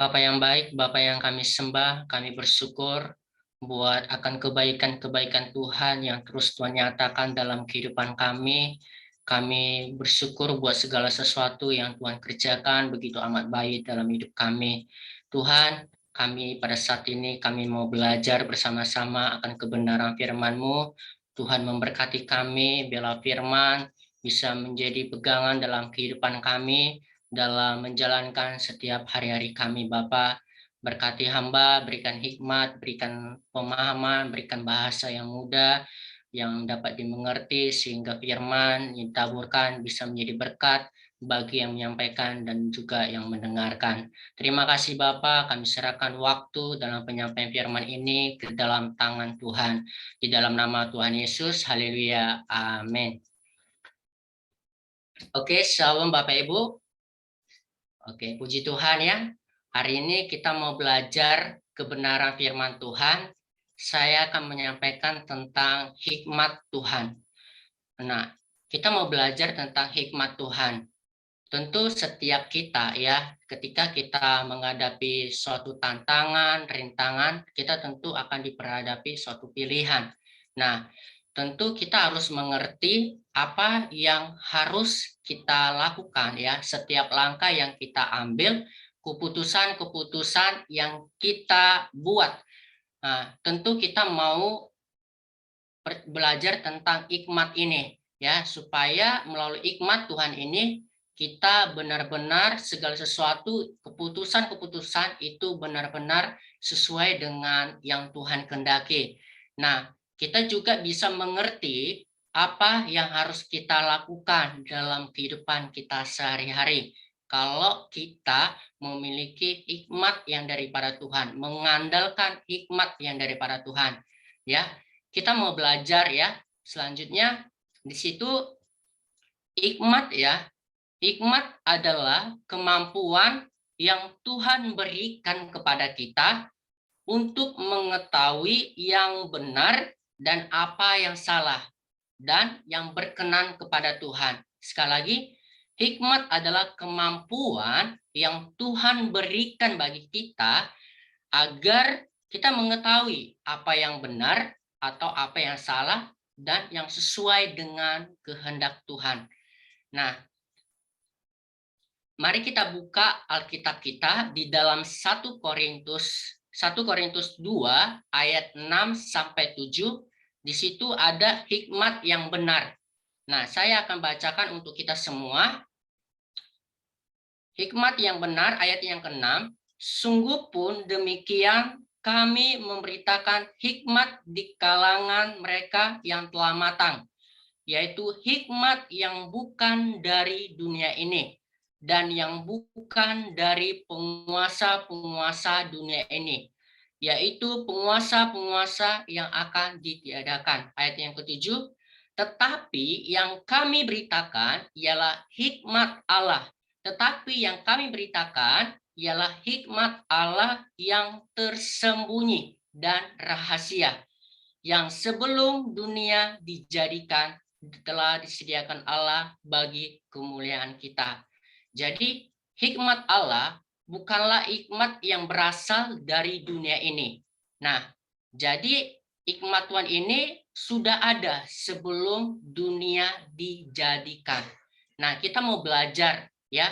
Bapa yang baik, Bapa yang kami sembah, kami bersyukur buat akan kebaikan-kebaikan Tuhan yang terus Tuhan nyatakan dalam kehidupan kami. Kami bersyukur buat segala sesuatu yang Tuhan kerjakan begitu amat baik dalam hidup kami. Tuhan, kami pada saat ini kami mau belajar bersama-sama akan kebenaran firman-Mu. Tuhan memberkati kami, biarlah firman bisa menjadi pegangan dalam kehidupan kami, dalam menjalankan setiap hari-hari kami, Bapa. Berkati hamba, berikan hikmat, berikan pemahaman, berikan bahasa yang mudah, yang dapat dimengerti, sehingga firman yang ditaburkan bisa menjadi berkat bagi yang menyampaikan dan juga yang mendengarkan. Terima kasih Bapa, kami serahkan waktu dalam penyampaian firman ini ke dalam tangan Tuhan. Di dalam nama Tuhan Yesus, haleluya, amin. Oke, shalom Bapak Ibu. Oke, puji Tuhan ya. Hari ini kita mau belajar kebenaran firman Tuhan. Saya akan menyampaikan tentang hikmat Tuhan. Nah, kita mau belajar tentang hikmat Tuhan. Tentu setiap kita ya, ketika kita menghadapi suatu tantangan, rintangan, kita tentu akan diperhadapi suatu pilihan. Nah, tentu kita harus mengerti apa yang harus kita lakukan ya, setiap langkah yang kita ambil, keputusan-keputusan yang kita buat. Nah, tentu kita mau belajar tentang hikmat ini ya, supaya melalui hikmat Tuhan ini kita benar-benar segala sesuatu, keputusan-keputusan itu benar-benar sesuai dengan yang Tuhan kehendaki. Nah, kita juga bisa mengerti apa yang harus kita lakukan dalam kehidupan kita sehari-hari. Kalau kita memiliki hikmat yang daripada Tuhan, mengandalkan hikmat yang daripada Tuhan, ya. Kita mau belajar ya. Selanjutnya di situ hikmat ya. Hikmat adalah kemampuan yang Tuhan berikan kepada kita untuk mengetahui yang benar dan apa yang salah dan yang berkenan kepada Tuhan. Sekali lagi, hikmat adalah kemampuan yang Tuhan berikan bagi kita agar kita mengetahui apa yang benar atau apa yang salah dan yang sesuai dengan kehendak Tuhan. Nah, mari kita buka Alkitab kita di dalam 1 Korintus 2 ayat 6 sampai 7. Di situ ada hikmat yang benar. Nah, saya akan bacakan untuk kita semua. Hikmat yang benar ayat yang ke-6. Sungguh pun demikian kami memberitakan hikmat di kalangan mereka yang telah matang, yaitu hikmat yang bukan dari dunia ini dan yang bukan dari penguasa-penguasa dunia ini, yaitu penguasa-penguasa yang akan ditiadakan. Ayat yang ke-7, tetapi yang kami beritakan ialah hikmat Allah. Tetapi yang kami beritakan ialah hikmat Allah yang tersembunyi dan rahasia, yang sebelum dunia dijadikan telah disediakan Allah bagi kemuliaan kita. Jadi hikmat Allah bukanlah hikmat yang berasal dari dunia ini. Nah, jadi hikmat Tuhan ini sudah ada sebelum dunia dijadikan. Nah, kita mau belajar ya.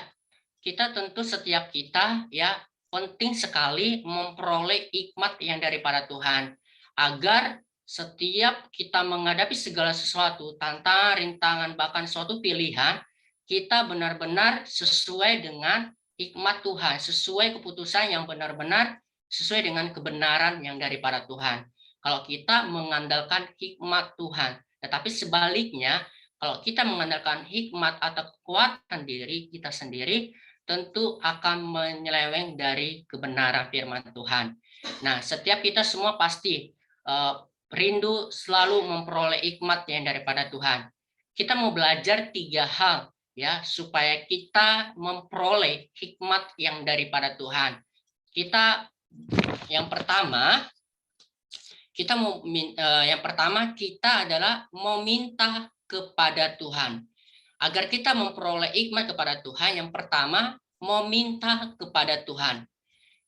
Kita tentu setiap kita ya penting sekali memperoleh hikmat yang daripada Tuhan agar setiap kita menghadapi segala sesuatu, tantangan, rintangan, bahkan suatu pilihan, kita benar-benar sesuai dengan hikmat Tuhan, sesuai keputusan yang benar-benar sesuai dengan kebenaran yang daripada Tuhan. Kalau kita mengandalkan hikmat Tuhan, tetapi sebaliknya, kalau kita mengandalkan hikmat atau kekuatan diri kita sendiri, tentu akan menyeleweng dari kebenaran firman Tuhan. Nah, setiap kita semua pasti rindu selalu memperoleh hikmat yang daripada Tuhan. Kita mau belajar 3 hal ya supaya kita memperoleh hikmat yang daripada Tuhan. Yang pertama kita adalah meminta kepada Tuhan. Agar kita memperoleh hikmat kepada Tuhan, yang pertama meminta kepada Tuhan.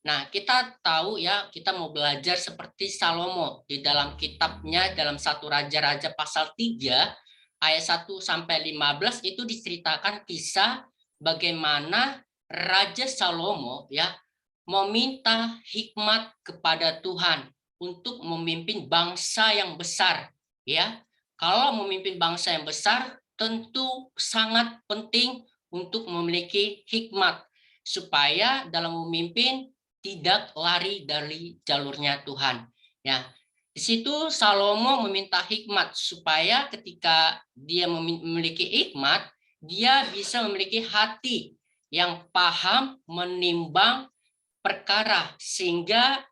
Nah, kita tahu ya, kita mau belajar seperti Salomo di dalam kitabnya dalam satu Raja-Raja pasal 3 ayat 1 sampai 15 itu diceritakan kisah bagaimana Raja Salomo ya meminta hikmat kepada Tuhan untuk memimpin bangsa yang besar ya. Kalau memimpin bangsa yang besar tentu sangat penting untuk memiliki hikmat supaya dalam memimpin tidak lari dari jalurnya Tuhan. Ya, di situ Salomo meminta hikmat supaya ketika dia memiliki hikmat, dia bisa memiliki hati yang paham menimbang perkara sehingga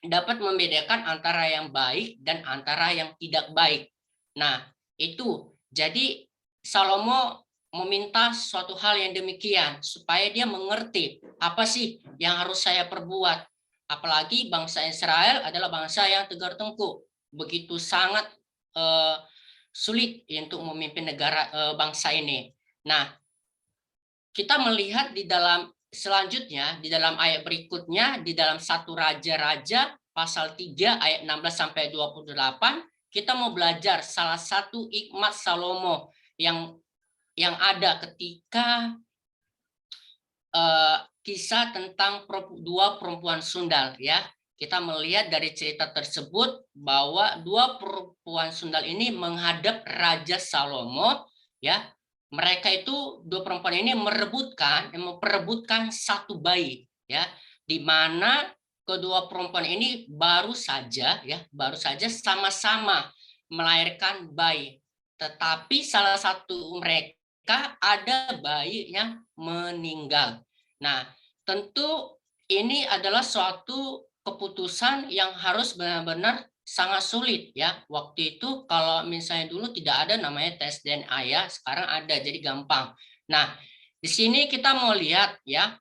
dapat membedakan antara yang baik dan antara yang tidak baik. Nah, itu. Jadi Salomo meminta suatu hal yang demikian supaya dia mengerti apa sih yang harus saya perbuat. Apalagi bangsa Israel adalah bangsa yang tegar tengkuk, begitu sangat sulit untuk memimpin negara bangsa ini. Nah, kita melihat di dalam selanjutnya, di dalam ayat berikutnya, di dalam satu Raja-Raja pasal 3 ayat 16 sampai 28, kita mau belajar salah satu hikmat Salomo yang ada ketika kisah tentang dua perempuan sundal ya. Kita melihat dari cerita tersebut bahwa dua perempuan sundal ini menghadap Raja Salomo ya. Mereka itu dua perempuan ini memperebutkan satu bayi ya, di mana kedua perempuan ini baru saja sama-sama melahirkan bayi. Tetapi salah satu mereka ada bayi yang meninggal. Nah, tentu ini adalah suatu keputusan yang harus benar-benar sangat sulit ya. Waktu itu kalau misalnya dulu tidak ada namanya tes DNA ya, sekarang ada jadi gampang. Nah, di sini kita mau lihat ya,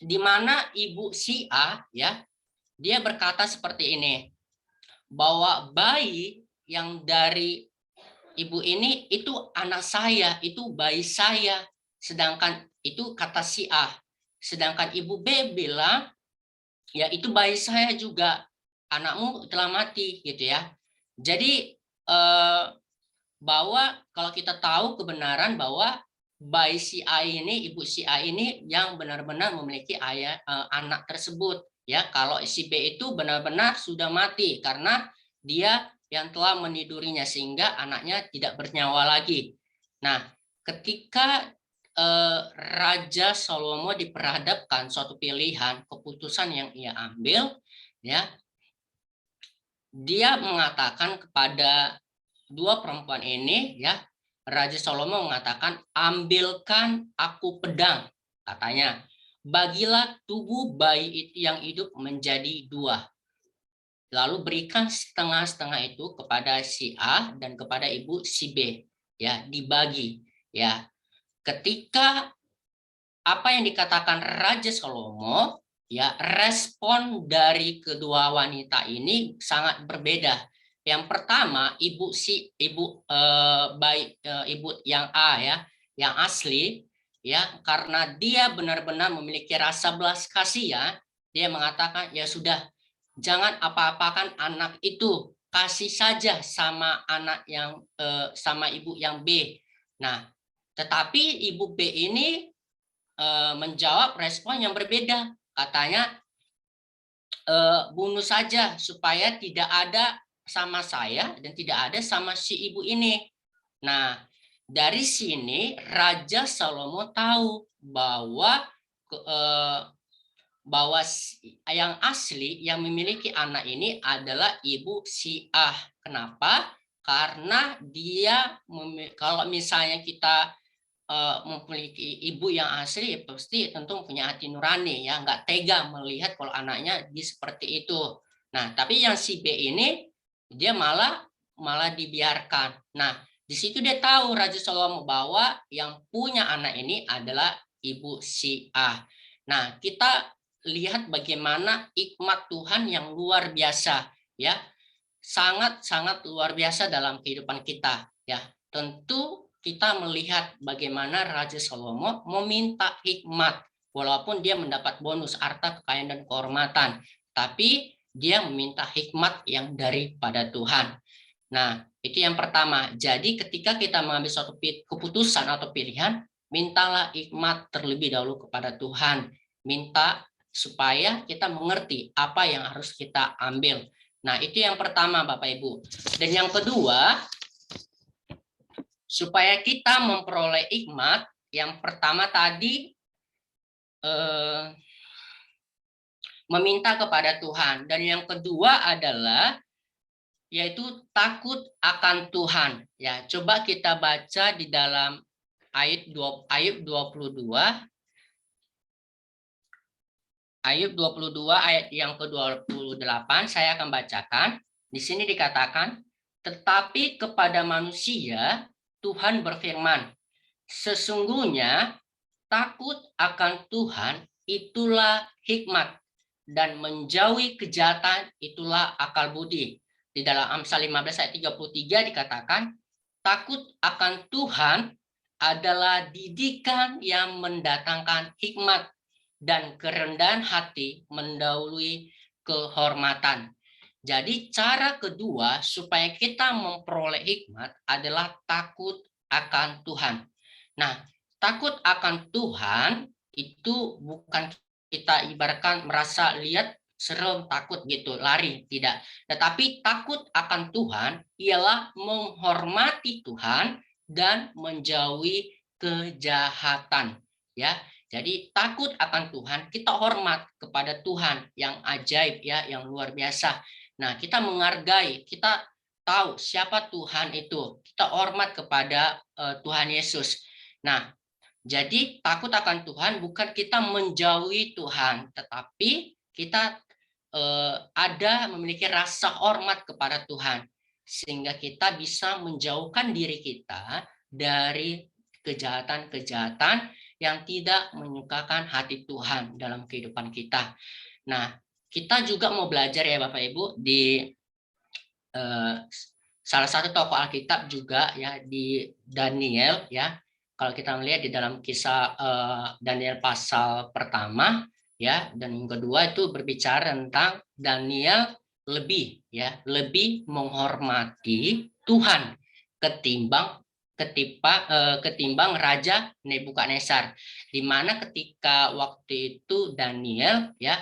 di mana ibu si A ya, dia berkata seperti ini, bahwa bayi yang dari ibu ini itu anak saya, itu bayi saya. Sedangkan itu kata si A. Sedangkan ibu B bilang, ya itu bayi saya juga, anakmu telah mati gitu ya. Jadi bahwa kalau kita tahu kebenaran bahwa bayi si A ini, ibu si A ini yang benar-benar memiliki anak tersebut ya. Kalau si B itu benar-benar sudah mati karena dia yang telah menidurinya sehingga anaknya tidak bernyawa lagi. Nah, ketika Raja Salomo diperhadapkan suatu pilihan keputusan yang ia ambil ya, dia mengatakan kepada dua perempuan ini ya, Raja Salomo mengatakan, ambilkan aku pedang, katanya, bagilah tubuh bayi yang hidup menjadi dua, lalu berikan setengah-setengah itu kepada si A dan kepada ibu si B ya, dibagi ya. Ketika apa yang dikatakan Raja Salomo ya, respon dari kedua wanita ini sangat berbeda. Yang pertama, ibu yang A ya, yang asli ya, karena dia benar-benar memiliki rasa belas kasihan, dia mengatakan ya sudah, jangan apa-apakan anak itu, kasih saja sama anak yang sama ibu yang B. Nah, tetapi ibu B ini menjawab respon yang berbeda. Katanya, bunuh saja supaya tidak ada sama saya dan tidak ada sama si ibu ini. Nah, dari sini Raja Salomo tahu bahwa yang asli yang memiliki anak ini adalah ibu si A. Kenapa? Karena dia kalau misalnya kita memiliki ibu yang asli, ya pasti tentu punya hati nurani ya, nggak tega melihat kalau anaknya seperti itu. Nah, tapi yang si B ini dia malah dibiarkan. Nah, di situ dia tahu Raja Salomo bahwa yang punya anak ini adalah ibu si A. Nah, kita lihat bagaimana hikmat Tuhan yang luar biasa ya, sangat-sangat luar biasa dalam kehidupan kita ya. Tentu kita melihat bagaimana Raja Salomo meminta hikmat walaupun dia mendapat bonus, harta, kekayaan, dan kehormatan. Tapi dia meminta hikmat yang daripada Tuhan. Nah, itu yang pertama. Jadi ketika kita mengambil suatu keputusan atau pilihan, mintalah hikmat terlebih dahulu kepada Tuhan. Minta supaya kita mengerti apa yang harus kita ambil. Nah, itu yang pertama, Bapak Ibu. Dan yang kedua, supaya kita memperoleh hikmat, yang pertama tadi meminta kepada Tuhan. Dan yang kedua adalah yaitu takut akan Tuhan. Ya, coba kita baca di dalam Ayub 22 ayat yang ke-28 saya akan bacakan. Di sini dikatakan, tetapi kepada manusia Tuhan berfirman, sesungguhnya takut akan Tuhan itulah hikmat, dan menjauhi kejahatan itulah akal budi. Di dalam Amsal 15 ayat 33 dikatakan, takut akan Tuhan adalah didikan yang mendatangkan hikmat, dan kerendahan hati mendahului kehormatan. Jadi cara kedua supaya kita memperoleh hikmat adalah takut akan Tuhan. Nah, takut akan Tuhan itu bukan kita ibaratkan merasa lihat serem, takut gitu, lari, tidak. Tetapi takut akan Tuhan ialah menghormati Tuhan dan menjauhi kejahatan. Ya, jadi takut akan Tuhan, kita hormat kepada Tuhan yang ajaib ya, yang luar biasa. Nah, kita menghargai, kita tahu siapa Tuhan itu. Kita hormat kepada Tuhan Yesus. Nah, jadi takut akan Tuhan bukan kita menjauhi Tuhan, tetapi kita memiliki rasa hormat kepada Tuhan, sehingga kita bisa menjauhkan diri kita dari kejahatan-kejahatan yang tidak menyukakan hati Tuhan dalam kehidupan kita. Nah, kita juga mau belajar ya Bapak Ibu di salah satu tokoh Alkitab juga ya, di Daniel ya. Kalau kita melihat di dalam kisah Daniel pasal pertama ya, dan yang kedua itu berbicara tentang Daniel lebih menghormati Tuhan ketimbang Raja Nebukadnezar, di mana ketika waktu itu Daniel ya,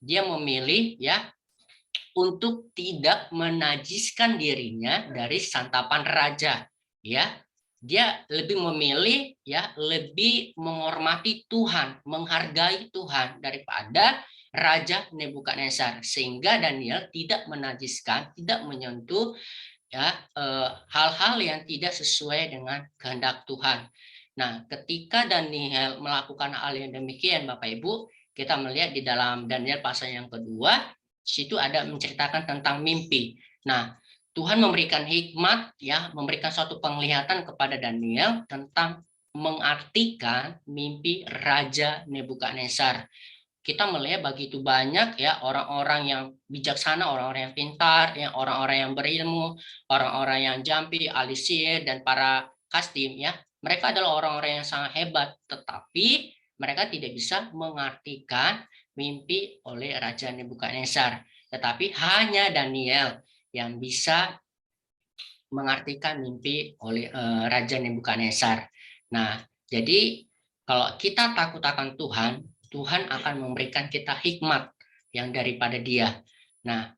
dia memilih ya untuk tidak menajiskan dirinya dari santapan raja ya. Dia lebih memilih ya, lebih menghormati Tuhan, menghargai Tuhan daripada Raja Nebukadnezar, sehingga Daniel tidak menajiskan, tidak menyentuh ya hal-hal yang tidak sesuai dengan kehendak Tuhan. Nah, ketika Daniel melakukan hal yang demikian, Bapak Ibu, kita melihat di dalam Daniel pasal yang kedua, situ ada menceritakan tentang mimpi. Nah, Tuhan memberikan hikmat ya, memberikan suatu penglihatan kepada Daniel tentang mengartikan mimpi Raja Nebukadnezar. Kita melihat begitu banyak ya orang-orang yang bijaksana, orang-orang yang pintar, ya orang-orang yang berilmu, orang-orang yang jampi, ahli sihir, dan para kastim ya. Mereka adalah orang-orang yang sangat hebat, tetapi mereka tidak bisa mengartikan mimpi oleh Raja Nebukadnezar. Tetapi hanya Daniel yang bisa mengartikan mimpi oleh Raja Nebukadnezar. Nah, jadi kalau kita takut akan Tuhan, Tuhan akan memberikan kita hikmat yang daripada Dia. Nah,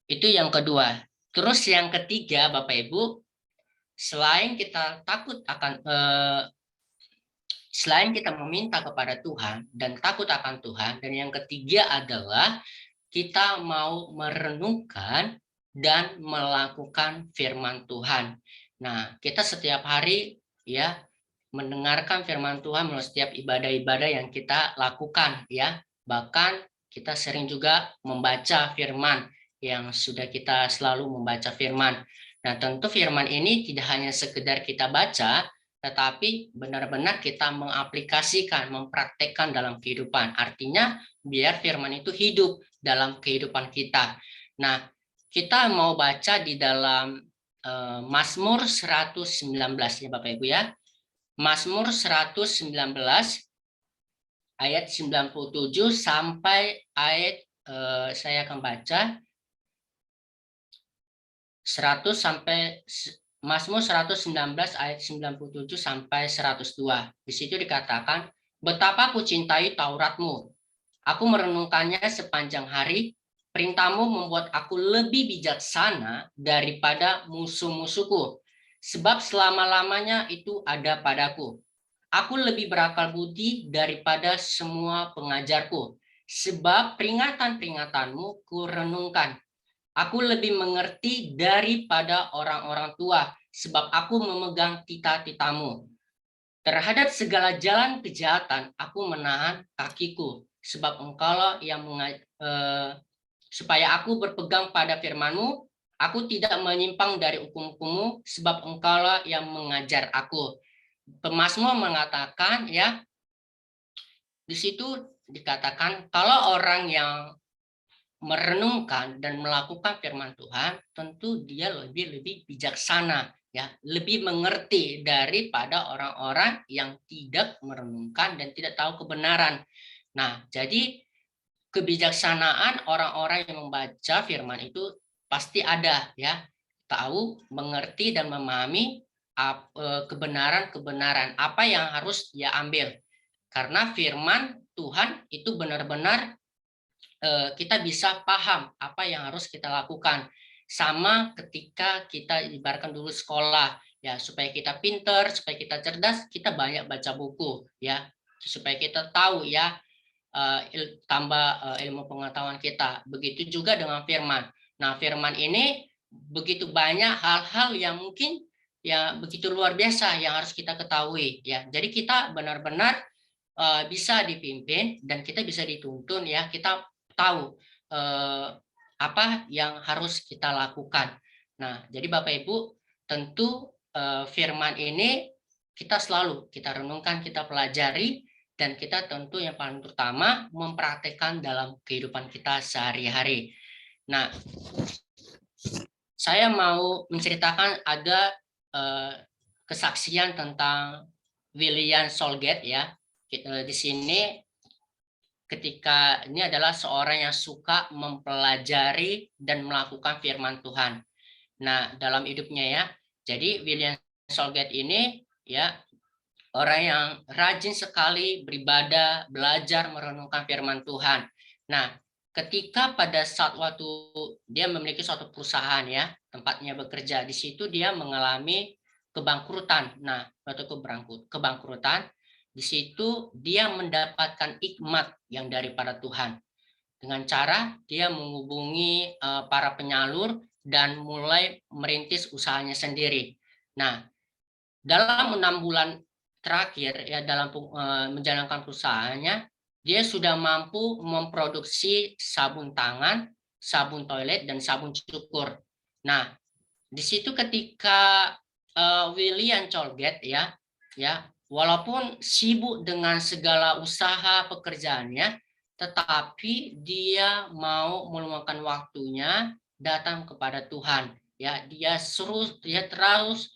itu yang kedua. Terus yang ketiga, Bapak Ibu, selain kita selain kita meminta kepada Tuhan dan takut akan Tuhan, dan yang ketiga adalah kita mau merenungkan dan melakukan firman Tuhan. Nah, kita setiap hari ya mendengarkan firman Tuhan melalui setiap ibadah-ibadah yang kita lakukan ya. Bahkan kita sering juga membaca firman, yang sudah kita selalu membaca firman. Nah, tentu firman ini tidak hanya sekedar kita baca, tetapi benar-benar kita mengaplikasikan, mempraktekkan dalam kehidupan. Artinya biar firman itu hidup dalam kehidupan kita. Nah, kita mau baca di dalam Mazmur 119 ya Bapak Ibu ya. Mazmur 119 ayat 97 sampai ayat saya akan baca 100 sampai Mazmur 119 ayat 97 sampai 102. Di situ dikatakan, betapa aku cintai Tauratmu. Aku merenungkannya sepanjang hari. Perintahmu membuat aku lebih bijaksana daripada musuh-musuhku. Sebab selama-lamanya itu ada padaku. Aku lebih berakal budi daripada semua pengajarku. Sebab peringatan-peringatanmu kurenungkan. Aku lebih mengerti daripada orang-orang tua, sebab aku memegang tita-titamu. Terhadap segala jalan kejahatan, aku menahan kakiku, sebab engkaulah yang supaya aku berpegang pada firman-Mu, aku tidak menyimpang dari hukum-Mu, sebab engkaulah yang mengajar aku. Pemazmur mengatakan, ya, di situ dikatakan kalau orang yang merenungkan dan melakukan firman Tuhan, tentu dia lebih bijaksana, ya, lebih mengerti daripada orang-orang yang tidak merenungkan dan tidak tahu kebenaran. Nah, jadi kebijaksanaan orang-orang yang membaca firman itu pasti ada, ya, tahu, mengerti dan memahami kebenaran-kebenaran apa yang harus dia ambil. Karena firman Tuhan itu benar-benar kita bisa paham apa yang harus kita lakukan. Sama ketika kita ibaratkan dulu sekolah, ya, supaya kita pinter, supaya kita cerdas, kita banyak baca buku, ya, supaya kita tahu, ya, tambah ilmu pengetahuan kita. Begitu juga dengan firman. Nah, firman ini begitu banyak hal-hal yang mungkin ya begitu luar biasa yang harus kita ketahui, ya. Jadi kita benar-benar bisa dipimpin dan kita bisa dituntun, ya, kita tahu apa yang harus kita lakukan. Nah, jadi Bapak Ibu, tentu firman ini kita selalu kita renungkan, kita pelajari, dan kita tentu yang paling utama mempraktekkan dalam kehidupan kita sehari-hari. Nah, saya mau menceritakan ada kesaksian tentang William Solgate, ya. Di sini ketika ini adalah seorang yang suka mempelajari dan melakukan firman Tuhan. Nah, dalam hidupnya, ya. Jadi William Solgate ini, ya, orang yang rajin sekali beribadah, belajar merenungkan firman Tuhan. Nah, ketika pada saat waktu dia memiliki suatu perusahaan, ya, tempatnya bekerja, di situ dia mengalami kebangkrutan. Nah, waktu kebangkrutan, di situ dia mendapatkan hikmat yang daripada Tuhan. Dengan cara dia menghubungi para penyalur dan mulai merintis usahanya sendiri. Nah, dalam 6 bulan terakhir, ya, dalam menjalankan perusahaannya, dia sudah mampu memproduksi sabun tangan, sabun toilet, dan sabun cukur. Nah, di situ ketika William Colgate, ya, walaupun sibuk dengan segala usaha pekerjaannya, tetapi dia mau meluangkan waktunya datang kepada Tuhan. Ya, dia terus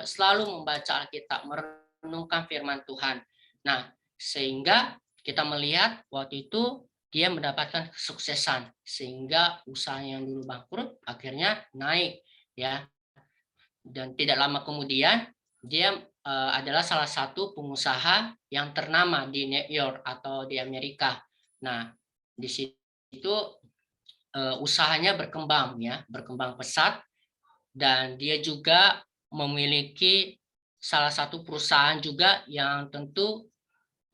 selalu membaca Alkitab, merenungkan firman Tuhan. Nah, sehingga kita melihat waktu itu dia mendapatkan kesuksesan, sehingga usaha yang dulu bangkrut akhirnya naik, ya. Dan tidak lama kemudian dia adalah salah satu pengusaha yang ternama di New York atau di Amerika. Nah, di situ usahanya berkembang, ya, berkembang pesat, dan dia juga memiliki salah satu perusahaan juga yang tentu,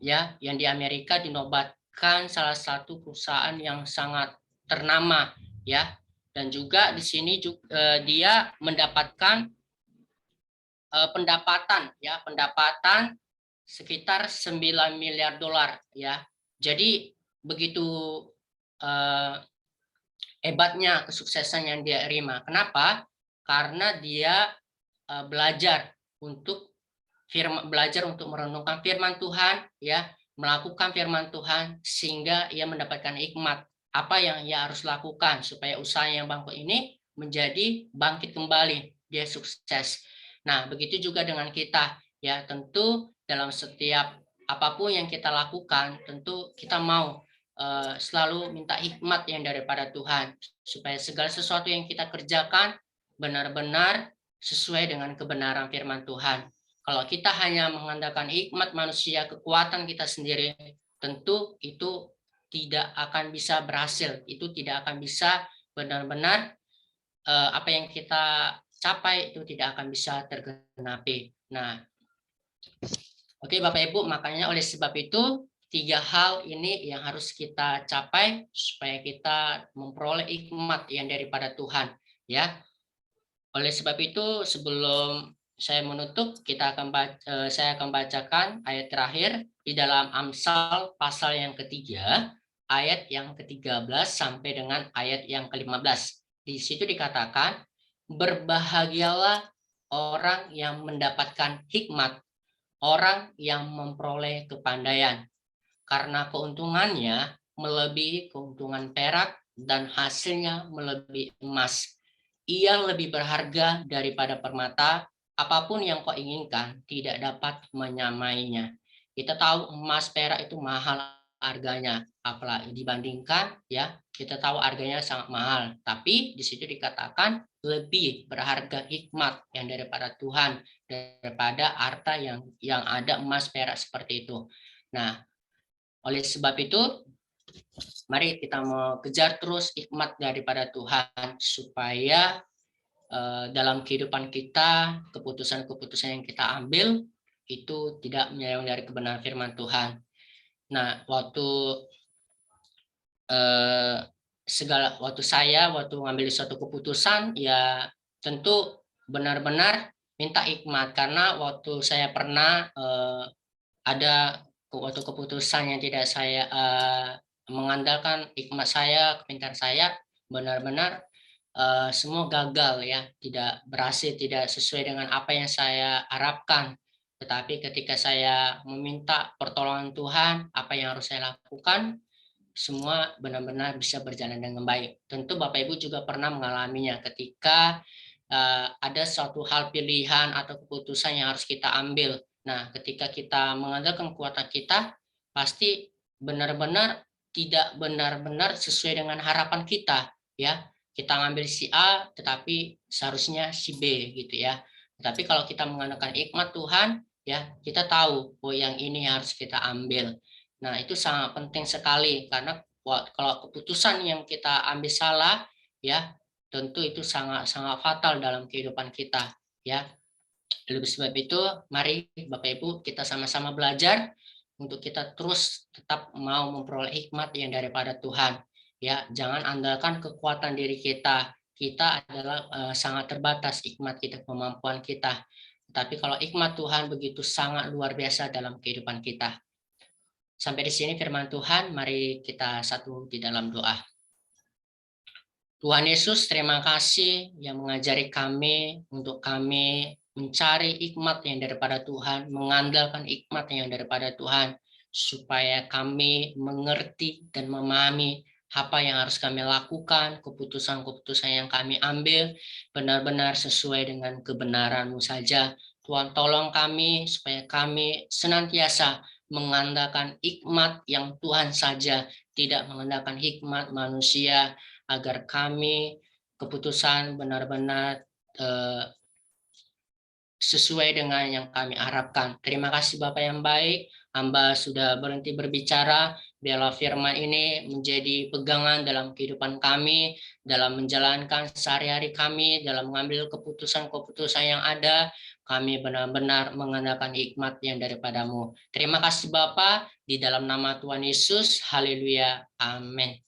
ya, yang di Amerika dinobatkan salah satu perusahaan yang sangat ternama, ya. Dan juga di sini juga, dia mendapatkan pendapatan, ya, pendapatan sekitar 9 miliar dolar, ya. Jadi begitu hebatnya kesuksesan yang dia terima. Kenapa? Karena dia belajar untuk merenungkan firman Tuhan, ya, melakukan firman Tuhan, sehingga ia mendapatkan hikmat apa yang ia harus lakukan supaya usaha yang bangkrut ini menjadi bangkit kembali, dia sukses. Nah, begitu juga dengan kita, ya, tentu dalam setiap apapun yang kita lakukan, tentu kita mau selalu minta hikmat yang daripada Tuhan, supaya segala sesuatu yang kita kerjakan benar-benar sesuai dengan kebenaran firman Tuhan. Kalau kita hanya mengandalkan hikmat manusia, kekuatan kita sendiri, tentu itu tidak akan bisa berhasil, itu tidak akan bisa benar-benar apa yang kita capai itu tidak akan bisa tergenapi. Nah, oke Bapak Ibu, makanya oleh sebab itu 3 hal ini yang harus kita capai supaya kita memperoleh hikmat yang daripada Tuhan, ya. Oleh sebab itu sebelum saya menutup, saya akan bacakan ayat terakhir di dalam Amsal pasal yang ketiga, ayat yang ke-13 sampai dengan ayat yang ke-15. Di situ dikatakan, berbahagialah orang yang mendapatkan hikmat, orang yang memperoleh kepandaian, karena keuntungannya melebihi keuntungan perak dan hasilnya melebihi emas. Ia lebih berharga daripada permata, apapun yang kau inginkan tidak dapat menyamainya. Kita tahu emas perak itu mahal harganya, apalagi dibandingkan ya, kita tahu harganya sangat mahal. Tapi di situ dikatakan lebih berharga hikmat yang daripada Tuhan, daripada harta yang ada emas perak seperti itu. Nah, oleh sebab itu, mari kita mau kejar terus hikmat daripada Tuhan supaya dalam kehidupan kita, keputusan-keputusan yang kita ambil itu tidak menyayang dari kebenaran firman Tuhan. Nah, waktu saya mengambil suatu keputusan, ya tentu benar-benar minta hikmat, karena waktu saya pernah ada waktu keputusan yang tidak saya mengandalkan hikmat saya, kepintaran saya, benar-benar semua gagal ya, tidak berhasil, tidak sesuai dengan apa yang saya harapkan. Tetapi ketika saya meminta pertolongan Tuhan, apa yang harus saya lakukan, semua benar-benar bisa berjalan dengan baik. Tentu Bapak Ibu juga pernah mengalaminya ketika ada suatu hal pilihan atau keputusan yang harus kita ambil. Nah, ketika kita mengandalkan kekuatan kita, pasti benar-benar tidak benar-benar sesuai dengan harapan kita, ya. Kita ngambil si A, tetapi seharusnya si B, gitu ya. Tetapi kalau kita mengandalkan hikmat Tuhan, ya, kita tahu bahwa yang ini harus kita ambil. Nah, itu sangat penting sekali, karena kalau keputusan yang kita ambil salah, ya, tentu itu sangat-sangat fatal dalam kehidupan kita, ya. Oleh sebab itu, mari Bapak Ibu kita sama-sama belajar untuk kita terus tetap mau memperoleh hikmat yang daripada Tuhan. Ya, jangan andalkan kekuatan diri kita. Kita adalah sangat terbatas hikmat kita, kemampuan kita. Tapi kalau hikmat Tuhan begitu sangat luar biasa dalam kehidupan kita. Sampai di sini firman Tuhan, mari kita satu di dalam doa. Tuhan Yesus, terima kasih yang mengajari kami untuk kami mencari hikmat yang daripada Tuhan, mengandalkan hikmat yang daripada Tuhan, supaya kami mengerti dan memahami apa yang harus kami lakukan, keputusan-keputusan yang kami ambil benar-benar sesuai dengan kebenaran-Mu saja. Tuhan, tolong kami supaya kami senantiasa mengandalkan hikmat yang Tuhan saja, tidak mengandalkan hikmat manusia, agar kami keputusan benar-benar sesuai dengan yang kami harapkan. Terima kasih Bapak yang baik, hamba sudah berhenti berbicara, biarlah firman ini menjadi pegangan dalam kehidupan kami, dalam menjalankan sehari-hari kami, dalam mengambil keputusan-keputusan yang ada, kami benar-benar mengandalkan hikmat yang daripada-Mu. Terima kasih Bapak, di dalam nama Tuhan Yesus, haleluya, amin.